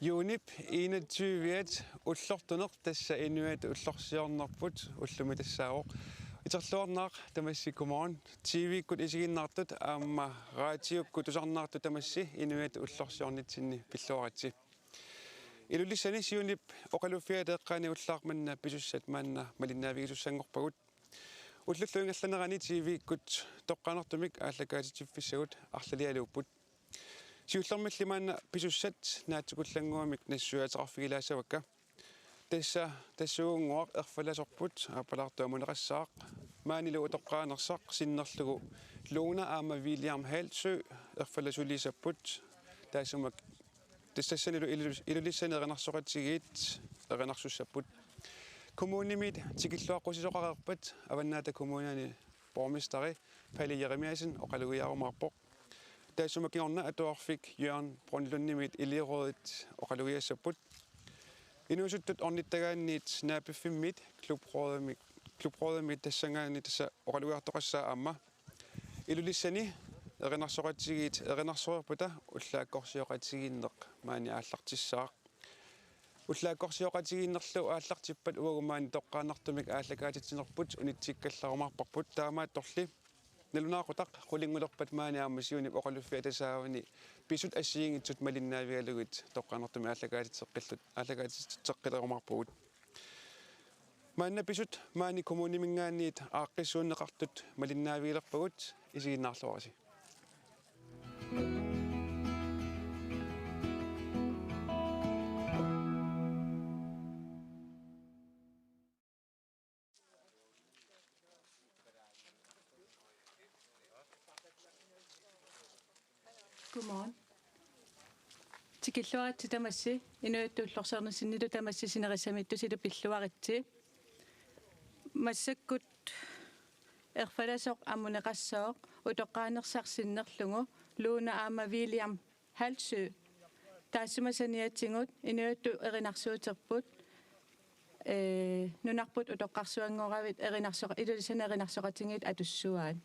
Юнип 21 уллортунеқ тасса инуат уллорсиорнарпут уллуми тассаавоқ итерлуарнаақ тамасси кумаан тв-кут исигиннаартут аама раатиукку тусарнаарту тамасси инуат уллорсиорнитсинни пиллуаратси илулиссани сиунип оқалуффиа теэққаани уллаарманна писуссат маанна малиннаавигисуссангорпагут уллуллуингалланерани тв-кут тоққанартумик ааллакаатитсиффиссагут арлалиалууппут сиуллэрмиллимаана писуссат наатсукуллангуамик нассуатеқарфигилаасавакка тассуунгуақ ерфаласорпут апалаартуамунеқассаақ маанилу утоққаанерсақ синнерлугу луна аама William Halsø ерфаласулисаппут таасумак тассассанилу илулиссанеринарсоқатсигиит эринарсуссаппут коммунимит тикиллуаққусисоқарерпат аваннаата коммунани боргместери Palle Jeremiasen оқалугиарумаарпоқ таасумакиорна атуарфик Jørgen Brøndlundimit элеrådet оқалугиассаппут инуусуттут орниттагаанниит наапиффиммит клубrådemit тассангаани тасса оқалугиартоқассаа аама илулиссани эринарсоқатсигиит эринарсоерпута уллааккорсиоқатсигииннеқ маани ааллартиссаақ уллааккорсиоқатсигииннерлу ааллартиппат уагумаани тоққаанартумик ааллакаатитсинерпут унитсиккалларумаарпарпут таамаатторли налунаақутақ қулингулерпат маани аама сиунип оқалуффиа тасаавани писут ассиингитсут малиннаавиалугит тоққанартуми ааллакаатитсеққиллут ааллакаатитсеққилерумаарпугут маанна писут маани коммунимингаанниит ааққиссууннеқартут малиннаавиилерпагут исигиннаарлуараси Godmorgen. Tikilluaratsi tamassi inuuttuullorsaarnissinnilu tamassi sinerissamittu silu pilluaritsi massakkut erfalasoq ammuneqassooq utoqqaanersarsinnerlugu luuna aama William Halsø taassumasaniatsingut inuuttu erinarsuuterput nunarput utoqqarsuangoravit erinarsoq ilulisana erinarsoqatingit atussuaat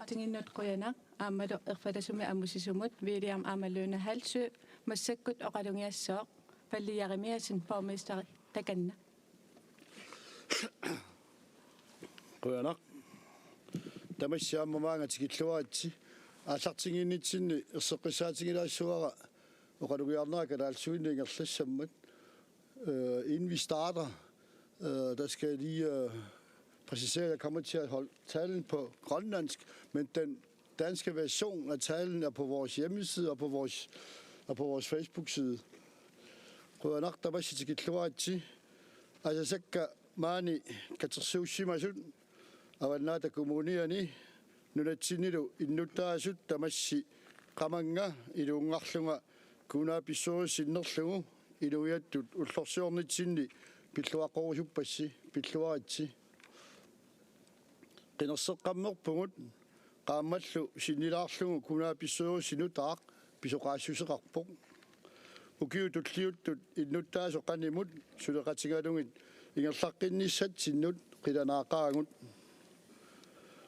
Tinginnut qoyana aammalu erfalasumi amusisumut William Amaluna Halsø massakkut oqalungiassooq palliyarimiasin borgmester takanna qoyanak tamassiaamamaanga tikilluaatsi ааллартигииннитсинни ерсеққиссаатигилаассуара оқалугиарнерaka laalsuinni ingerlassammat inden vi starter der skal jeg lige præcisere at jeg kommer til at holde talen på grønlandsk, men den danske version af talen er på vores hjemmeside og på vores Facebook-side. Qoyanak tabassitikilluaatsi asasakka maani katersuussimasut avannaata kommuniani nunatsinilu innuttaasut tamassi qamanga iluungarlunga kuunaapissuurissinnerlugu iluiattut ullorsiornitsinni pilluaqorusupassi pilluaratsi qinerseqqammerpungut qaammallu sinnilaarlugu kuunaapissuurissinutaaq pisoqaassuseqarpoq ukiutulliuttut innuttaasoqanimut suleqatigalungit ingerlaqqinnissatsinnut qilanaaqaangut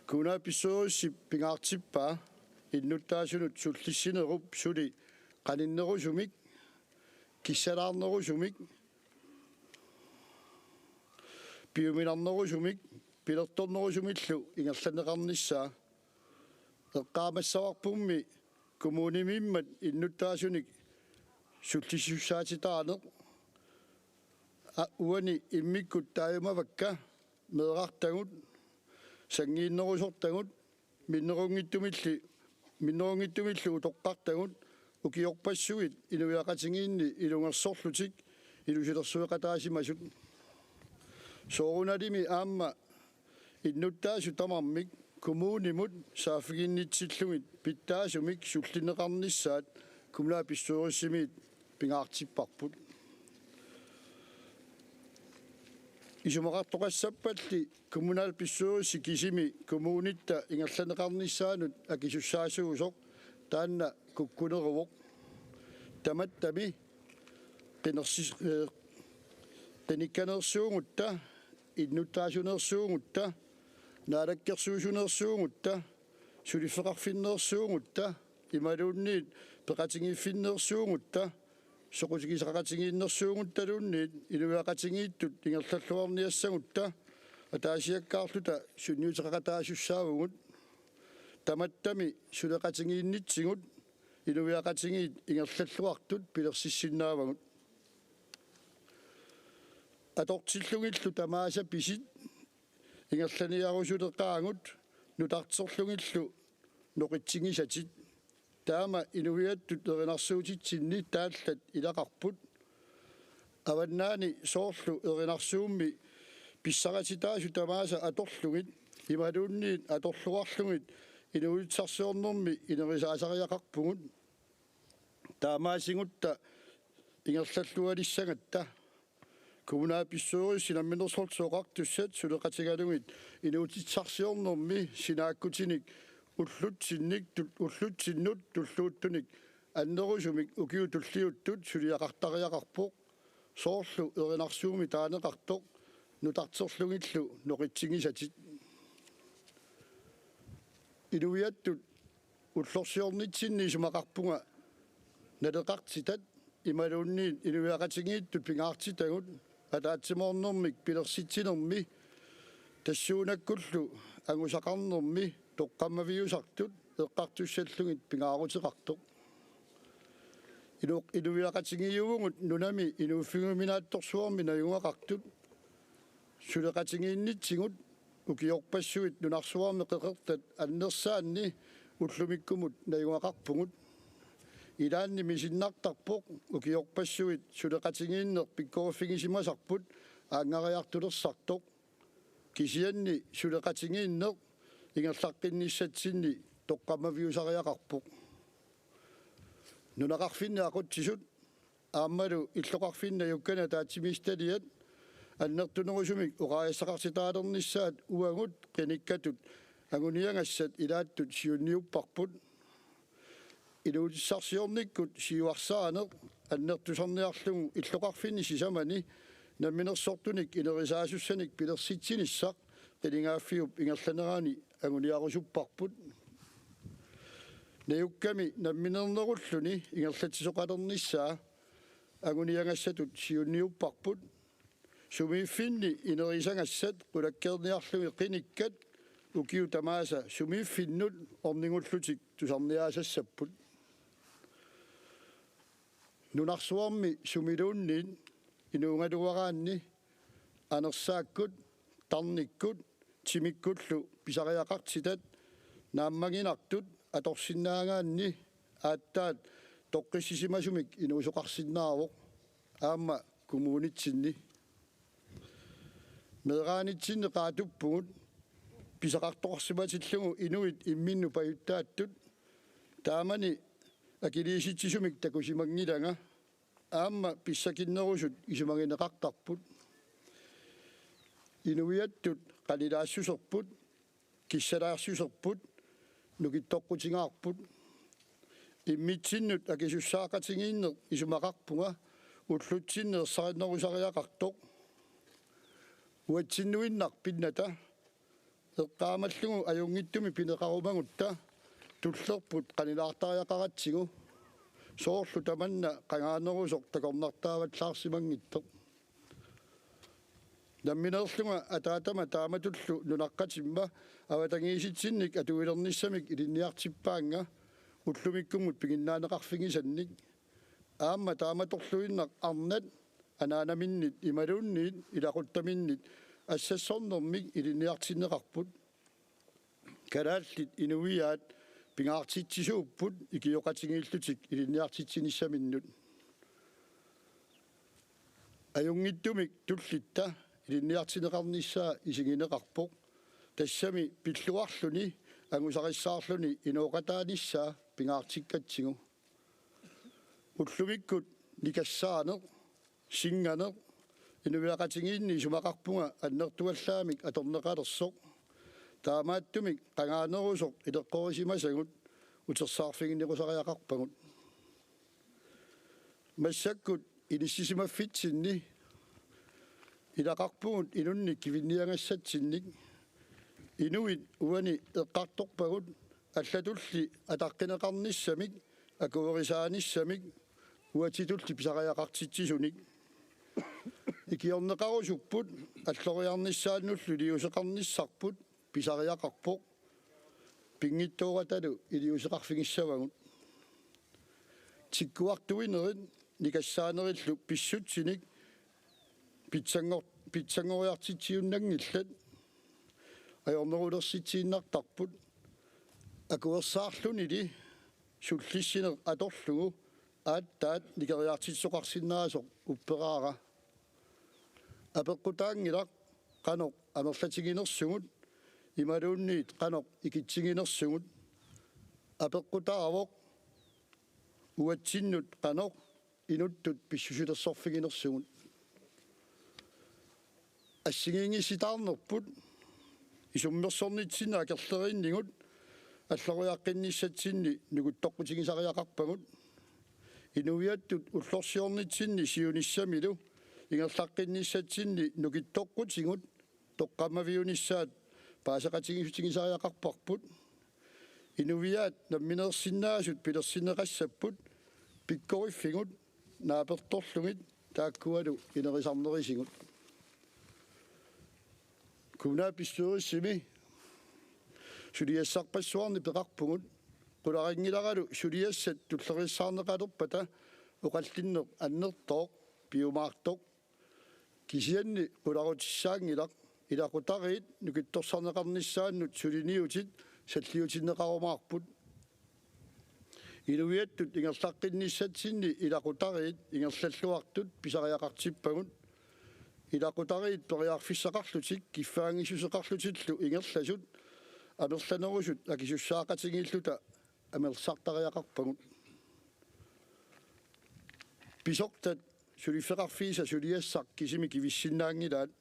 kuunaapissuurissi pingaartippaa innuttaasunut sullissinerup suli qaninnerusumik kissalaarnerusumik piuminarnerusumik pilertornerusumillu ingerlaneqarnissaa eqqaamassavarpummi kommunimimmat innuttaasunik sullissussaatitaaneq uani immikkut taajumavakka meeqartagut sangiinnerusortagut minnerungittumillu utoqqartagut ukiorpassuit inuiaqatingiinni ilungersorlutik ilusilersueqataasimasut soorunalimi aamma innuttaasu tamarmik kommunimut saafiginnitsillugit pittaasumik sullineqarnissaat kumlaapissuurissimit pingaartipparput isumaqartoqassapalli kommunalpissuurissi kisimi kommunitta ingerlaneqarnissaanut akisussaasuusoq taanna kukkuneruvoq tamattami qinikkanersuungutta innuttaasunersuungutta naalakkersuusunersuungutta sulifeqarfinnersuungutta imaluunniit peqatingiiffinnersuungutta soqutigisaqatigiinnersuunguttalunniit iluiaqatigiittut ingerlalluarniassagutta ataasiakkaarluta sunniuteqaqataasussaavugut tamattami suleqatigiinnitsigut iluiaqatigiit ingerlalluartut pilersissinnaavangut atortillungillu tamaasa pisit ingerlaniarusuleqaangut nutarterlungillu noqitsingisatit taama inuiattut erinarsuutitsinni taallat ilaqarput аваннаани соорлу эринарсуумми писсаратитаасу тамааса аторлугит ималуунниит аторлуарлугит инуитсарсиорнэрми инерисаасариақарпугут таамаасингутта ингерллуалиссагатта кумунаа писсуурис синамминерсортсооқартуссат сулеқатигалугит инуутитсарсиорнэрми синааккутиник уллутсинник уллутсиннут туллууттуник аннерусумик укиу туллиуттут сулиақартариақарпоқ соорлу эринарсууми таанеқартоқ нутартерлугиллу ноқитсигисатит инуиаттут уллорсиорнитсинни сумақарпунга налеқартитат ималуунниит инуиақатигииттут пингаартитагут атаатсимоорнэрмик пилерситсинерми тассуунаккуллу агусақарнэрми тоққаммавиусартут эққартуссаллугит пингаарутеқартоқ инуиақатигиугут нунами инууффигуминаатторсуарми наюнгақартут сулеқатигииннитсигут укиорпассуит нунарсуарми қеқертат аннерсаанни уллумиккумут наюнгақарпугут илаанни мисиннартарпоқ укиорпассуит сулеқатигииннер пиккорфигисимасарпут аангариартулерсартоқ кисианни сулеқатигииннер ингерлаққинниссатсинни тоққамавиусариақарпоқ нунақарфинна ақутсисут ааммалу иллоқарфинна юккана таатсимисталиат аннертунерусумик уқааяссақарситаалерниссаат уагут қиниккатут агуниангассат илааттут сиунниуппарпут илуутиссарсиорниккут сиуарсаанеқ аннертусарниарлугу иллоқарфинни сисамани намминерсортуник инерисаасуссаник пилерситсиниссақ қилингааффиуп ингерланераани агуниарусуппарпут наюкками намминернеруллуни ингерлатисоқалерниссаа агуниангассатут сиунниуппарпут сумииффинни инерисангассат қулаккерниарлуги қиниккат укиу тамааса сумииффиннут орнингуллутик тусарниаасассаппут нунарсуарми сумилуунниит инуунгалуараанни анерсааккут тарниккут тимиккуллу писариақартитат нааммагинартут аторсиннаагаанни ааттаат тоққиссисимасумик инуусоқарсиннаавоқ аама кумуунитсинни мераанитсинне qaatuppugut писақартоқарсиматиллугу инуит имминну паюттааттут таамани акилииситсисумик такусимагнилага аама писсакиннерусут исумагинеқартарпут инуиаттут қалилаассусерпут киссалаарсусерпут нукиттоққутингаарпут иммитсиннут акисуссаақатигииннер исумақарпунга уллутсиннеерсариннерусариақартоқ уатсиннуиннар пинната эққаамаллугу аюнгиттуми пинеқарумагутта туллерпут канилаартариақаратсигу соорлу таманна қангаанерусоқ такорнартааваллаарсимангиттоқ намминерлунга атаатама тааматуллу нунаққатимма аватангииситсинник атуилерниссамик илинниартиппаанга уллумиккумут пигиннаанеқарфигисанник аама тааматорлуиннақ арнат анаанаминнит ималуунниит илақуттаминнит ассассорнэрмик илинниартиннеқарпут калааллит инуиаат пингаартитсисууппут икиоқатингииллутик илинниартитсиниссаминнут аюнгиттумик туллитта илинниартинеқарниссаа исигинеқарпоқ тассами пиллуарлуни ангусариссаарлуни инооқатааниссаа пингаартиккатсигу уллумиккут никассаанеқ синганеқ инувиақатингиинни сумақарпунга аннертуаллаамик аторнеқалерсоқ таамааттумик қангаанерусоқ илеққорисимасагут утерсаарфигиннерусариақарпагут массаккут илиссисимаффитсинни илақарпугут инунник кивинниангассатсинник инуит уани эққарторпагут аллатулли атаққинеқарниссамик акуверисааниссамик уатитулли писариақартитсисуник икиорнеқарусуппут аллориарниссааннуллу лиусеқарниссарпут писариақарпоқ пингиттоораталу илиусеқарфигиссавагут тиккуартуинерит никассаанериллу писсутсиник питсангориартитсиуннангиллат аёрнерулерситсииннартарпут акуерсаарлунили суллиссинер аторлугу ааттаат никериартитсоқарсинаасоқ уппераара апеққутаангилақ қанеқ амерлатигинерсугут ималуунниит қанеқ икитсигинерсугут апеққутаавоқ уатсиннут қанеқ инуттут писсусилерсорфигинерсугут ассигингиситаарнерпут исуммерсорнитсина акерлериннигут алларуяаққинниссатсинни нугуттоққутигисариақарпагут инуиаттут уллорсиорнитсинни сиуниссамилу ингерлаққинниссатсинни нугиттоққутигут тоққамавиунissaат паасақатигисутигисариақарпарпут инувиаат намминерсиннаасут пилерсинеқассаппут пиккориффигут нааперторлугит тааккуалу инерисарнерисигут куна писсуриссими сулиассарпассуарни пеқарпугут qularingilaраlu suliassat tullerissaarneqalerpata uqallinneq annertoq piumaartoq kisianni qularutissaangilaq ilaqutariit nukittorsarneqarnissaannut suliniutit salliutinneqarumaarput iluiattut ingerlaqqinnissatinni ilaqutariit ingerlalluartut pisariaqartippagut ilaqutariit periarfissaqarlutik kiffaangisuseqarlutillu ingerlasut amerlanerusut akisussaaqatingilluta amersartariaqarpagut pisortat sulifeqarfiisa suliassaq kisimi kivissinnaangilaat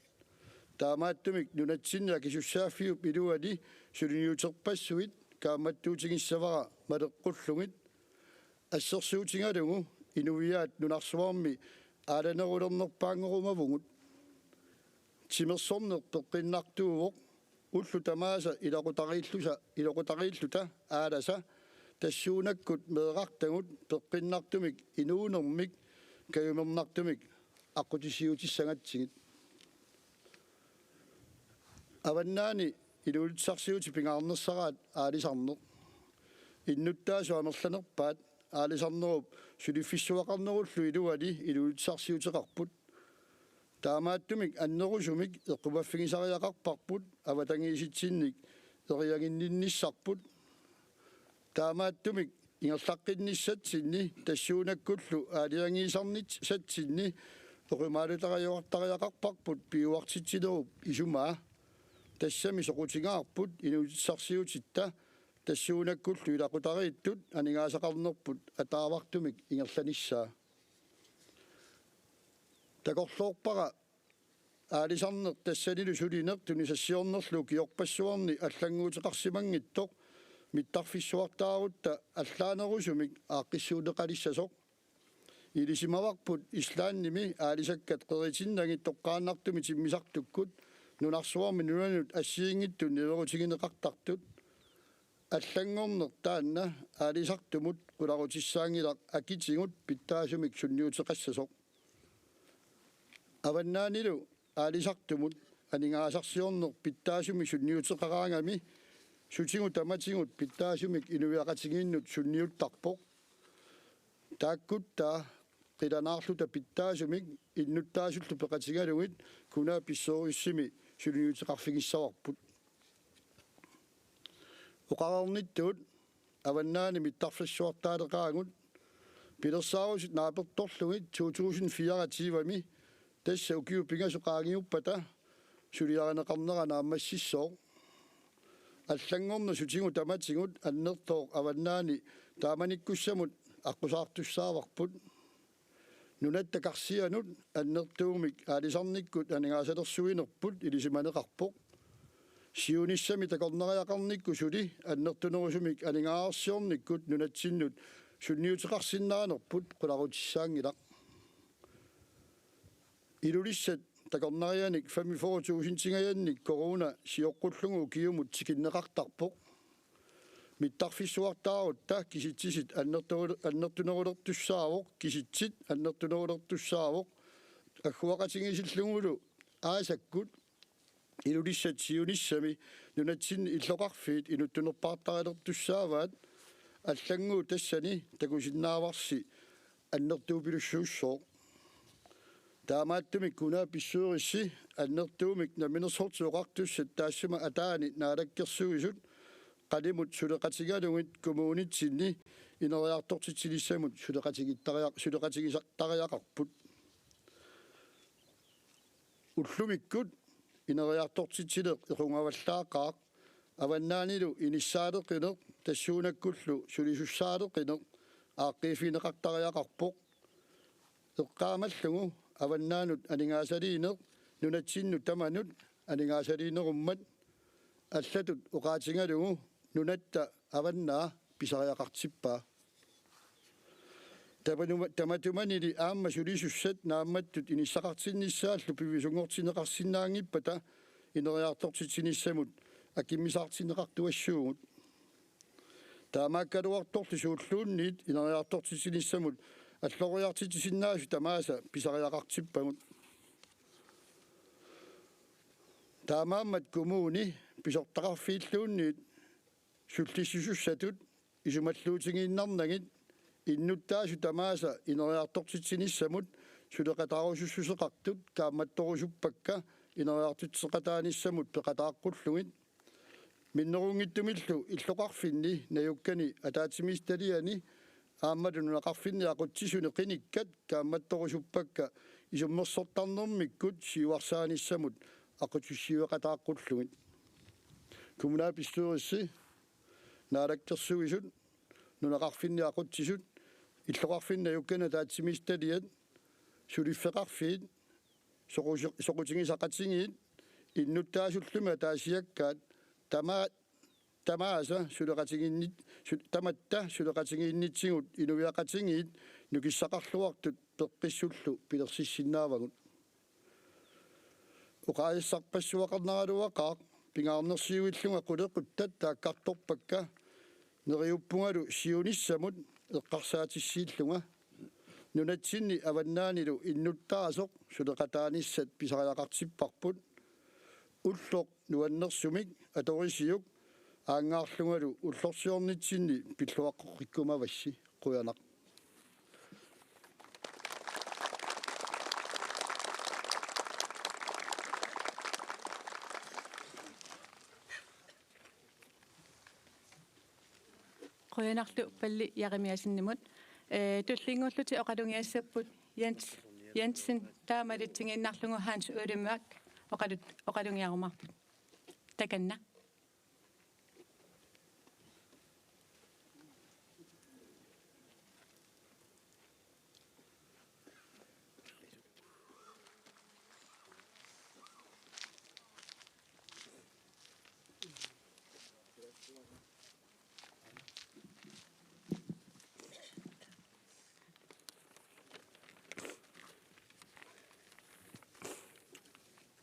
taamaattumik nunatsinnia kisussaaffiup iluali suliniuterpassuit kaammattuutigissavara maleqqulluгит ассерсуутингалугу инувиаат нунарсуарми ааланеруlernerpaangerumavungut тимерсорнер пеққиннартуувоқ уллу тамааса илоқутарииллута ааласа тассуунаккут меэқартагут пеққиннартумик инуунермик каюмернартумик аққутисиутиссагатсигит аваннаани илуулитсарсиути пингаарнерсараат аалисарнеқ иннуттаасу амерланерпаат аалисарнеруп сулиффиссуақарнеруллу илуали илуулитсарсиутеқарпут таамааттумик аннерусумик эққумаффигисариақарпарпут аватангииситсинник эриагиннинниссарпут таамааттумик ингерлаққинниссатсинни тассуунаккуллу аалиангиисарнит сатсинни эқумаалутариоқартариақарпарпут пиуартитсилеруп исумаа тассами соқутигаарпут инуутиссарсиутитта тассуунаккуллу илақутарииттут анигаасақарнерпут атаавартумик ингерланиссаа такорлоорпара аалисарнер тассанилу сулинер тунисассиорнерлу киорпассуарни аллангуутеқарсимангиттоқ миттарфиссуартаарутта аллаанерусумик ааққиссуунеқалиссасоқ илисимаварпут ислаанними аалисаккат қеритиннагит тоққааннартуми тиммисартуккут нунарсуарми нунанут ассиингиттун неверутигинеқартартут аллангорнер таанна аалисартумут қуларутиссаангилақ акитингут питтаасумик сунниутеқассасоқ аваннаанилу аалисартумут анингаасарсиорнер питтаасуми сунниутеқараангами сутингут таматингут питтаасумик инувиақатигииннут сунниуттарпоқ тааккутта қиланаарлута питтаасумик иннуттаасуллу пеқатигалугит кунаа писсоориссими сулиниутеқарфигиссаварпут оқарерниттуут аваннаани миттарфлассуартаалеқаагут пилерсаарусит нааперторлугит 2004-ами тасса укиуппингасоқаагиуппата сулиаранеқарнера нааммассиссоо аллангорна сутингу таматингут аннертоо аваннаани тааманиккуссамут аққусаартуссааварпут нунаттакарсианут аннертуумик аалисарниккут анигаасалерсуинерпут илисиманеқарпоқ сиуниссами такорнериақарникку сули аннертунерусумик анигаарсиорниккут нунатсиннут сунниутеқарсиннаанерпут қуларутиссаангилақ илулиссат такорнарианик фамифорутуусинтигаянник корона сиоққуллугу киумут тикиннеқартарпоқ миттарфиссуартаарутта киситсисит аннертунерулертуссаавоқ киситсит аннертунерулертуссаавоқ аггуақатингисиллугулу аасаккут илулиссат сиуниссами нунатсин иллоқарфиит инуттунерпаартарилертуссааваат аллангуу тассани такусиннааварси аннертуупилуссууссоо таамааттумик кунаа писсуурисси аннертуумик наминерсортуоқартуссат таассума атаани наалаккерсуисут қалимут сулеқатигалугит коммуунитсинни инериартортитсилиссамут сулеқатигисартариақарпут уллумиккут инериарторситилеq иqungavallaaqaaq аваннаанилу иниссаалеқинеq тассуунаккуллу сулисуссаалеқинеq ааққиифинеқартариақарпоq эққаамаллугу аваннаанут анингаасалиинеq нунатсинну таманут анингаасалиинеруммат аллатут оqaатингалугу нунатта аваннаа писариақартиппаа таматуманили аама сулисуссат наамматтут иниссақартинниссааллу пивисунгортинеқарсинаангиппата инериартортитиниссамут акиммисаартинеқартуассуугут таамааккалуарторти сууллуунниит инериартортитиниссамут аллориартитисиннаасу тамааса писариақартиппагут таамааммат кумууни писортақарфииллуунниит суллиссусуссатут исумаллуутингииннарнагит иннуттаасу тамааса инериартортитиниссамут сулеқатаарусуссусеқартут кааматторусуппакка инериартутсеқатааниссамут пеқатааққуллугит миннерунгиттумиллу иллоқарфинни наюккани атаатимисталиани ааммалунунеқарфинни ақутсисуне қиниккат кааматторусуппакка исуммерсортарнермиккут сиуарсааниссамут ақутуссиуеқатааққуллугит кумунаа писсуерисси наалаккерсуисут нунеқарфинни ақутсисут иллоқарфинна юккана таатсимисталиат сулиффеқарфиит соқутингисақатингиит иннуттаасуллума таасиаккаат тамааса сулеқатингиннит таматта сулеқатингииннитсигут инувиақатингиит нукиссақарлуартут пеққиссуллу пилерсиссиннаавагут оқаиссарпассуақарнералуақаа пингаарнерсиуиллунга қулеқуттат тааккарторпакка нериуппунгалу сиуниссамут эққарсаатиссииллунга нунатсинни аваннаанилу иннуттаасоқ сулеқатааниссат писариақартиппарпут уллоқ нуаннерсумик аторисиук аангаарлунгалу уллорсиорнитсинни пиллуаққорриккумавасси қуянақ qoyanarlu palli yaqimiasinnimut tullinguulluti oqalungiassaput Jensen taamalitsinginnarlungu Hans Ødemark oqalungiarumarput takanna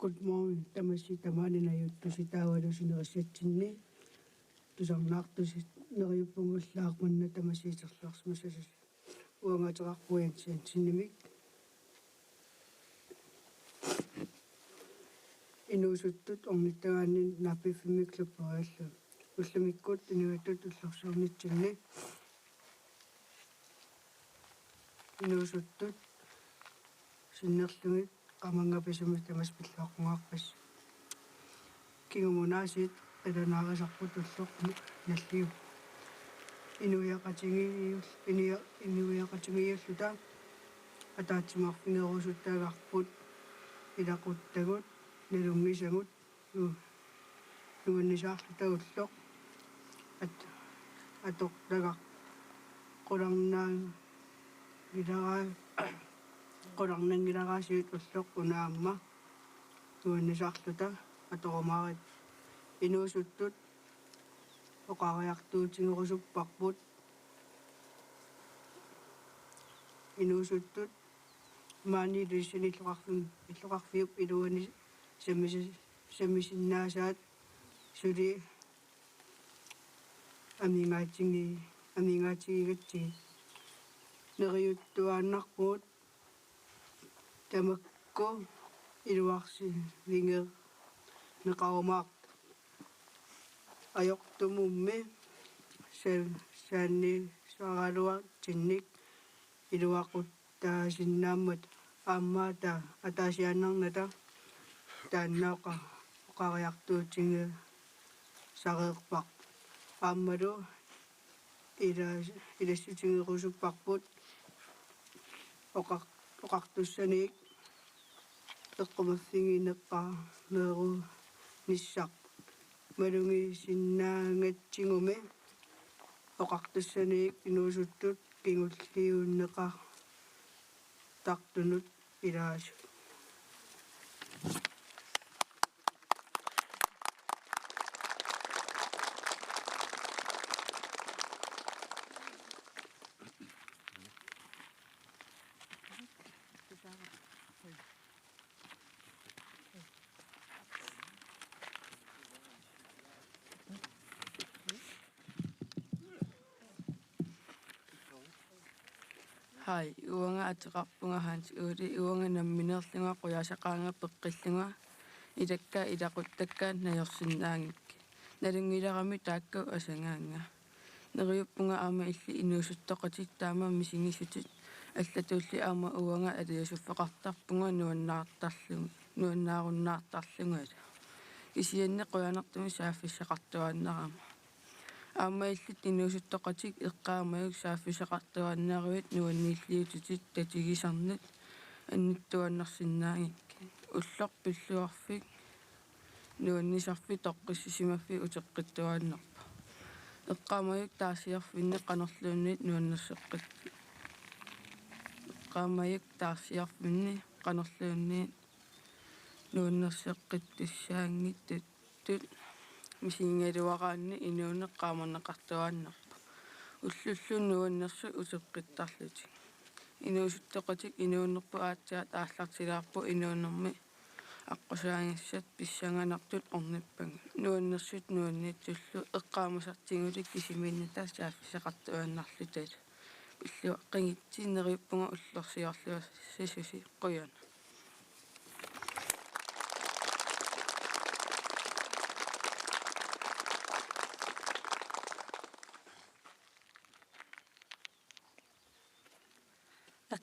Good morning. Tamasi tamani na yuttu sitawalu sinerissatsinni tusarnaartusi neriuppungullaaqmanna tamasiiterlarsmasasas uangateqarpuyansian sinnimik inuusuttut ornittagaannin naapiffimmiklupperaallu ullamikkut inuattut ullorsuornitsinni inuusuttut sinnerlungit qamangapisumis tamas pilluaqqungаарpas kingumunaasiit alanaaqisarput ulloq nalliu inuiaqatingiulluta ataatsimarfingerusuttaagarput ilaquttagut nalungisagut nuannisaarluta ulloq atoqtagar qularnaan gilaraa qolarnangilaraasiut ulloq unaamma nuannisaarluta atorumaarit inuusuttut oqariartuutingerusupparput inuusuttut maani illoqarfiup iluani samisinnaasaat suli amiingaatigigatsi neriuttuaannarpuut tamakku iluarsi vinger neqarumaaq ajoqtumummi saanni saaraluaq tinnik iluaqutaasinnaammat aammaata ataasiaannarnata taannaaqa oqariartuutinge sareerpaq aammalu ilassitingerusupparput oqartussanik эққумассигинеққаа нееру ниссақ малунги синнаангаатсигуми оқартуссаниик инуусуттут кингуллиууннеқаа тартунут илаасу Hai, uanga ataqarpunga haans uuli uanga namminerlunga quyaasaqaanga peqqillunga ilakka ilaquttakka najorsinnaangik nalungilarami taakku asangaanga neriuppunga aama illi inuusuttoqatit taama misingissutit аллатуулли аама уанга алиусуффеқартарпунга нуаннааруннаартарлунга кисианне қуянартуми сааффиссақартуаннарама аама иллит инуусуттоқатик эққаамаюк сааффисақартуаннаруит нуаннииллиутитит татигисарнат анниттуаннарсиннаангикки уллоқ пиллуарфик нуаннисарфи тоққиссисимаффи утеққиттуааннарпа эққаамаюк таасиарфинне қанерлуунниит нуаннерсеққит эққаамаюк таасиарфинни қанерлуунниит нуаннерсеққиттуссаангиттут тут мисингалуараанни инуунеққааманеқартуааннарпа уллуллун нуаннерсу утеққиттарлути инуусуттоқатик инууннерпу аатсаат ааллартилаарпу инуунерми аққусаагассат писсанганартут орниппага нуаннерсут нуанниттуллу эққаамасартингулик кисиминната сааффисақартуааннарлутал пиллуа қингитсиннериуппунга уллерсиарлуа сисуси қуяна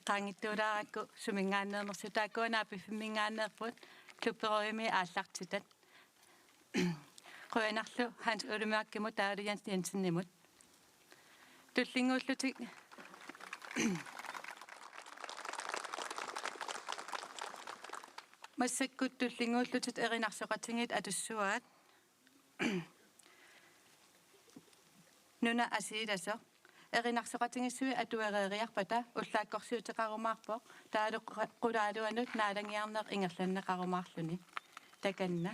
эққаангиттуулааракку сумингааннернерсу тааккуанааффиммингааннерпут клуппероими ааллартитат қуянарлу ханс улумааккиму таалиан янсиннимут туллингууллутик массаккут туллингууллутит эринарсоқатингит атуссуаат нуна асииласо эринарсоқатингиссуи атуэреериарпата уллааккорсиутеқарумаарпоқ таалу қулаалуанут наалангиарнеқ ингерланнеқарумаарлуни таканна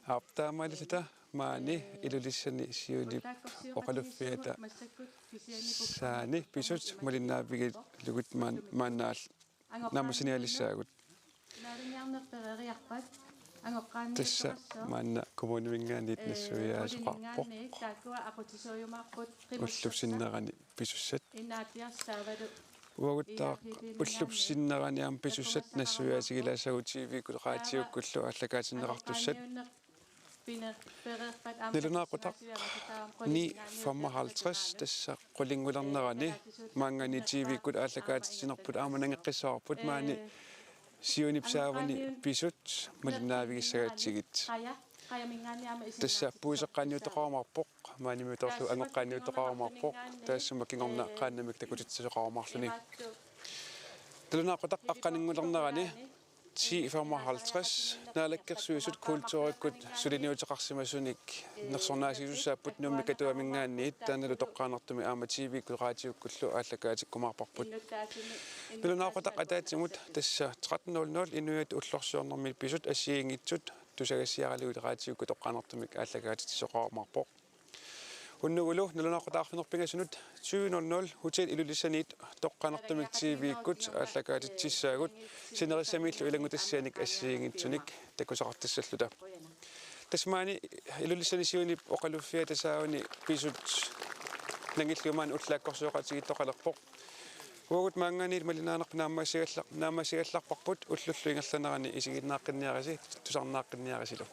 Aptaamaalita maani ilulissani siunip oqaluffiata saani pisut malinnaapigit lugut maannaal naamusinialissaagut tassa maanna kommunuingaaniit nassuiaasoqarpoq ullupsinnerani pisussat uaguttaa ullupsinnerani pisussat nassuiaasigilaasagut TV kulqaatiukkullu allakaatinneqartussat Nilunaqutaq ni 55 tassa qullingulernerani maangani TV-kut aallakaatitinerput aamanangeqqissaarput maani siunipsaavani pisut malinnaavigissagaatsigit tassa puiseqqaanniuteqarumarpoq maanimiutorlu angoqqaanniuteqarumarpoq taassuma kingorna qaannamik takutitsasoqarumarluni Nilunaqutaq aqqaningulernerani 10:55 naalakkersuisut kultuurikkut suliniuteqarsimasunik nersornaasisussaaput nummikatuamingaanniit taanalu toqqaanartumi aama TV-kku raatiukkullu aallakaatikkumaarparput Nilunaqutaq ataatsimut tassa 13:00 inuit ullorsuornermi pisut assiingitsut tusagassiaraluut raatiukku toqqaanartumik aallakaatitsoqarumarpoq Unnugulu nilunaqutaqarfinerpingasunut 20:00 hotel ilulissaniit toqqaanartumik TV-kut aallakaatitsissaagut sinerissamiillu ilangutassianik assiingitsunik takusaqartassalluta tasmaani ilullissanisiunip oqaluffiatasauni pisut nangillumaan ullaakkorsuoqatigittoqalerpoq uagut maangaaniit malinaanarp naammaasigallarparput ullulluingerlanerani isiginnaaqqinnniarasi tusarnaaqqinnniarasilu